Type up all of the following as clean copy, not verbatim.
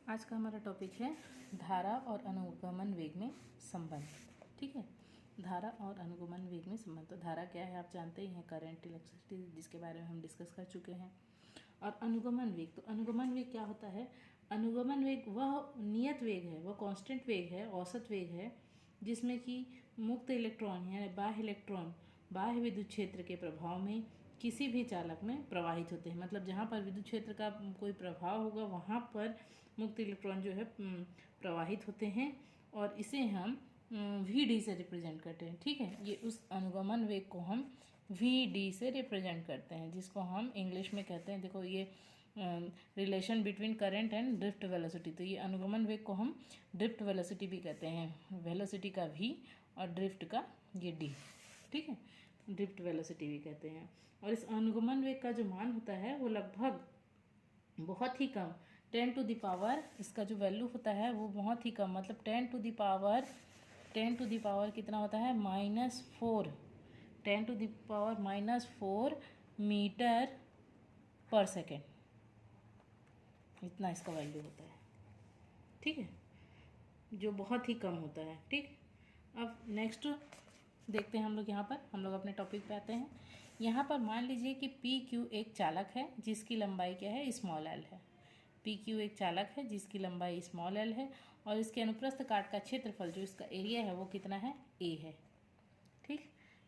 आज का हमारा टॉपिक है धारा और अनुगमन वेग में संबंध। ठीक है, धारा और अनुगमन वेग में संबंध। तो धारा क्या है आप जानते ही हैं, करंट, इलेक्ट्रिसिटी, जिसके बारे में हम डिस्कस कर चुके हैं। और अनुगमन वेग, तो अनुगमन वेग क्या होता है? अनुगमन वेग वह नियत वेग है, वह कांस्टेंट वेग है, औसत वेग है, जिसमें कि मुक्त इलेक्ट्रॉन यानी बाह्य इलेक्ट्रॉन बाह्य विद्युत क्षेत्र के प्रभाव में किसी भी चालक में प्रवाहित होते हैं। मतलब जहाँ पर विद्युत क्षेत्र का कोई प्रभाव होगा वहाँ पर मुक्त इलेक्ट्रॉन जो है प्रवाहित होते हैं, और इसे हम वी डी से रिप्रेजेंट करते हैं। ठीक है, ये उस अनुगमन वेग को हम वी डी से रिप्रेजेंट करते हैं, जिसको हम इंग्लिश में कहते हैं, देखो ये relation between current and drift velocity. तो ये अनुगमन वेग को हम ड्रिफ्ट वेलोसिटी भी कहते हैं, वेलोसिटी का वी और ड्रिफ्ट का ये डी। ठीक है, ड्रिफ्ट वेलोसिटी भी कहते हैं। और इस अनुगमन वेग का जो मान होता है वो लगभग बहुत ही कम 10 टू द पावर, इसका जो वैल्यू होता है वो बहुत ही कम, मतलब 10 टू द पावर कितना होता है? -4, 10 टू द पावर -4 मीटर पर सेकेंड, इतना इसका वैल्यू होता है। ठीक है, जो बहुत ही कम होता है। ठीक, अब नेक्स्ट देखते हैं हम लोग। यहाँ पर हम लोग अपने टॉपिक पे आते हैं। यहाँ पर मान लीजिए कि पी क्यू एक चालक है जिसकी लंबाई क्या है? स्मॉल एल है। पी क्यू एक चालक है जिसकी लंबाई स्मॉल एल है, और इसके अनुप्रस्थ काट का क्षेत्रफल जो इसका एरिया है वो कितना है? ए है। ठीक,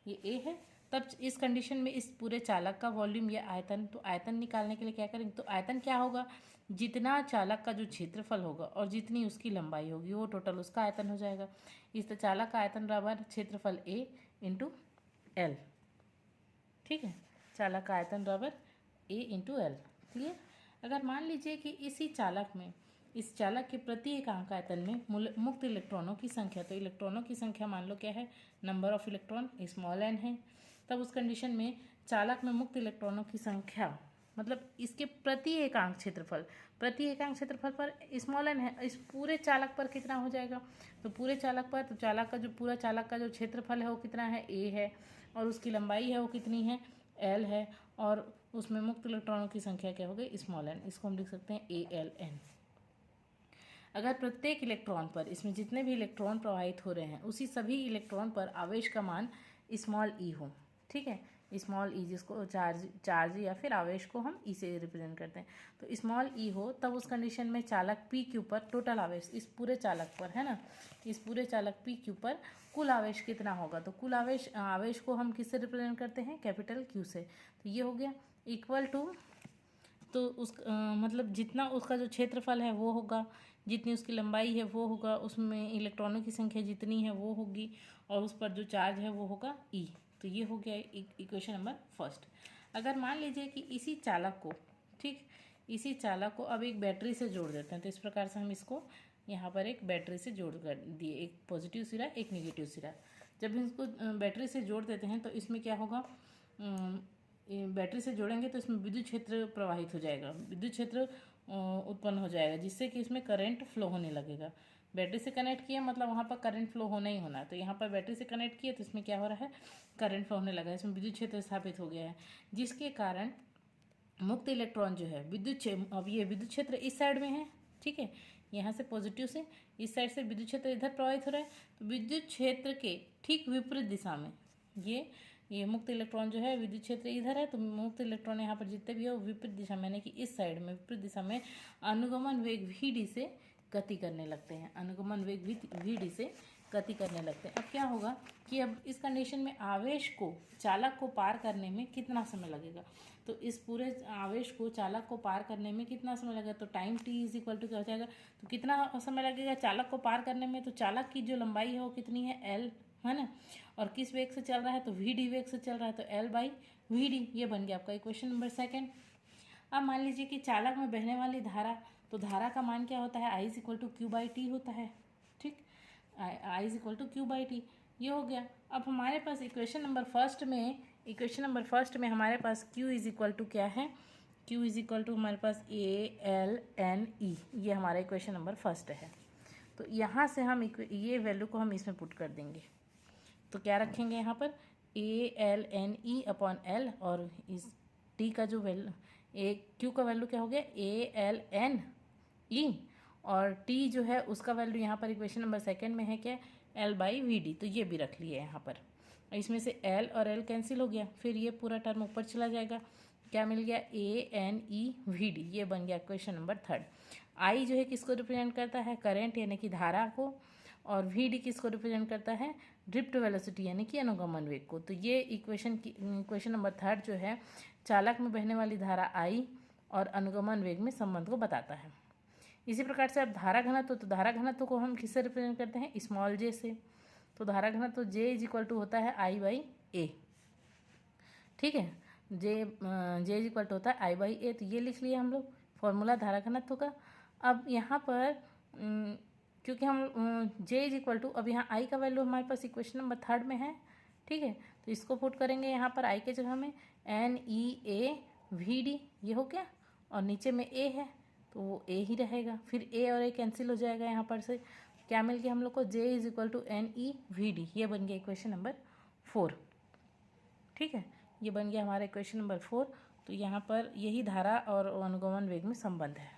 ये ए है। तब इस कंडीशन में इस पूरे चालक का वॉल्यूम या आयतन, तो आयतन निकालने के लिए क्या करेंगे? तो आयतन क्या होगा? जितना चालक का जो क्षेत्रफल होगा और जितनी उसकी लंबाई होगी वो टोटल उसका आयतन हो जाएगा। इस तो चालक का आयतन बराबर क्षेत्रफल ए इंटू एल। ठीक है, चालक का आयतन बराबर ए इंटू एल। क्लियर? अगर मान लीजिए कि इसी चालक में, इस चालक के प्रति एकांक आयतन में मुक्त इलेक्ट्रॉनों की संख्या, तो इलेक्ट्रॉनों की संख्या मान लो क्या है? Number of electron small n है। तब उस कंडीशन में चालक में मुक्त इलेक्ट्रॉनों की संख्या, मतलब इसके प्रति एकांक क्षेत्रफल पर स्मॉल एन है, इस पूरे चालक पर कितना हो जाएगा? तो पूरे चालक पर, तो पूरा चालक का जो क्षेत्रफल है वो कितना है? ए है, और उसकी लंबाई है वो कितनी है? एल है, और उसमें मुक्त इलेक्ट्रॉनों की संख्या क्या हो गई? Small n. इसको हम लिख सकते हैं ए एल एन। अगर प्रत्येक इलेक्ट्रॉन पर, इसमें जितने भी इलेक्ट्रॉन प्रवाहित हो रहे हैं उसी सभी इलेक्ट्रॉन पर आवेश का मान स्मॉल ई हो। ठीक है, स्मॉल ई, जिसको चार्ज या फिर आवेश को हम ई से रिप्रेजेंट करते हैं, तो स्मॉल ई हो, तब उस कंडीशन में चालक पी क्यू पर टोटल आवेश, इस पूरे चालक पर है ना, इस पूरे चालक पी क्यू पर कुल आवेश कितना होगा? तो कुल आवेश को हम किससे रिप्रेजेंट करते हैं? कैपिटल क्यू से। तो ये हो गया इक्वल टू, तो मतलब जितना उसका जो क्षेत्रफल है वो होगा, जितनी उसकी लंबाई है वो होगा, उसमें इलेक्ट्रॉनों की संख्या जितनी है वो होगी, और उस पर जो चार्ज है वो होगा ई। तो ये हो गया इक्वेशन नंबर फर्स्ट। अगर मान लीजिए कि इसी चालक को, ठीक, इसी चालक को अब एक बैटरी से जोड़ देते हैं, तो इस प्रकार से हम इसको यहाँ पर एक बैटरी से जोड़ कर दिए, एक पॉजिटिव सिरा एक निगेटिव सिरा। जब इसको बैटरी से जोड़ देते हैं तो इसमें क्या होगा? बैटरी से जोड़ेंगे तो इसमें विद्युत क्षेत्र प्रवाहित हो जाएगा, विद्युत क्षेत्र उत्पन्न हो जाएगा, जिससे कि इसमें करंट फ्लो होने लगेगा। बैटरी से कनेक्ट किया मतलब वहाँ पर करंट फ्लो होना ही होना है। तो यहाँ पर बैटरी से कनेक्ट किया तो इसमें क्या हो रहा है? करंट फ्लो होने लगा, इसमें विद्युत क्षेत्र स्थापित हो गया है, जिसके कारण मुक्त इलेक्ट्रॉन जो है अब ये विद्युत क्षेत्र इस साइड में है। ठीक है, यहाँ से पॉजिटिव से इस साइड से विद्युत क्षेत्र इधर प्रवाहित हो रहा है, तो विद्युत क्षेत्र के ठीक विपरीत दिशा में ये मुक्त इलेक्ट्रॉन जो है, विद्युत क्षेत्र इधर है, तो मुक्त इलेक्ट्रॉन यहाँ पर जितने भी है वो विपरीत दिशा में, यानी कि इस साइड में विपरीत दिशा में अनुगमन वेग वी डी से गति करने लगते हैं। अनुगमन वेग वी डी से गति करने लगते हैं। अब क्या होगा कि अब इस कंडीशन में आवेश को चालक को पार करने में कितना समय लगेगा? तो इस पूरे आवेश को चालक को पार करने में कितना समय लगेगा? तो time t is equal to क्या हो जाएगा? तो कितना समय लगेगा चालक को पार करने में? तो चालक की जो लंबाई है वो कितनी है? एल है ना, और किस वेग से चल रहा है? तो वी डी वेग से चल रहा है, तो एल बाई वी डी। ये बन गया आपका इक्वेशन नंबर सेकेंड। अब मान लीजिए कि चालक में बहने वाली धारा, तो धारा का मान क्या होता है? I is equal to q by t होता है। ठीक, I is equal to q by t, ये हो गया। अब हमारे पास इक्वेशन नंबर फर्स्ट में हमारे पास क्यू इज इक्वल टू क्या है? क्यू इज इक्वल टू हमारे पास ए एल एन ई, ये हमारा इक्वेशन नंबर फर्स्ट है। तो यहाँ से हम ये वैल्यू को हम इसमें पुट कर देंगे, तो क्या रखेंगे यहाँ पर? A l n e upon l, और इस टी का जो वैल्यू, ए क्यू का वैल्यू क्या हो गया? ए एल एन ई, और टी जो है उसका वैल्यू यहाँ पर इक्वेशन नंबर सेकेंड में है क्या, L/VD, तो ये भी रख लिए यहाँ पर। इसमें से L और L कैंसिल हो गया, फिर ये पूरा टर्म ऊपर चला जाएगा, क्या मिल गया, ANEVD, ये बन गया क्वेश्चन नंबर थर्ड। I जो है किसको रिप्रेजेंट करता है, करंट यानी कि धारा को, और VD किसको रिप्रेजेंट करता है, ड्रिफ्ट वेलोसिटी यानी कि अनुगमन वेग को। तो ये इक्वेशन नंबर थर्ड जो है चालक में बहने वाली धारा I और अनुगमन वेग में संबंध को बताता है। इसी प्रकार से अब धारा घनत्व, तो धारा घनत्व को हम किससे रिप्रेजेंट करते हैं, स्मॉल j से। तो धारा घनत्व J इज इक्वल टू होता है I/A, ठीक है, J इज इक्वल टू होता है I/A, तो ये लिख लिए हम लोग फॉर्मूला धारा घनत्व का। अब यहाँ पर क्योंकि हम J इज इक्वल टू, अब यहाँ I का वैल्यू हमारे पास इक्वेशन नंबर थर्ड में है, ठीक है, तो इसको पुट करेंगे यहाँ पर I के जगह में NEAVD, ये हो गया, और नीचे में A है तो वो A ही रहेगा, फिर A और A कैंसिल हो जाएगा, यहाँ पर से क्या मिल गया हम लोग को, J is equal to NEVD, ये बन गया इक्वेशन नंबर 4, ठीक है, ये बन गया हमारा इक्वेशन नंबर 4। तो यहाँ पर यही धारा और अनुगमन वेग में संबंध है।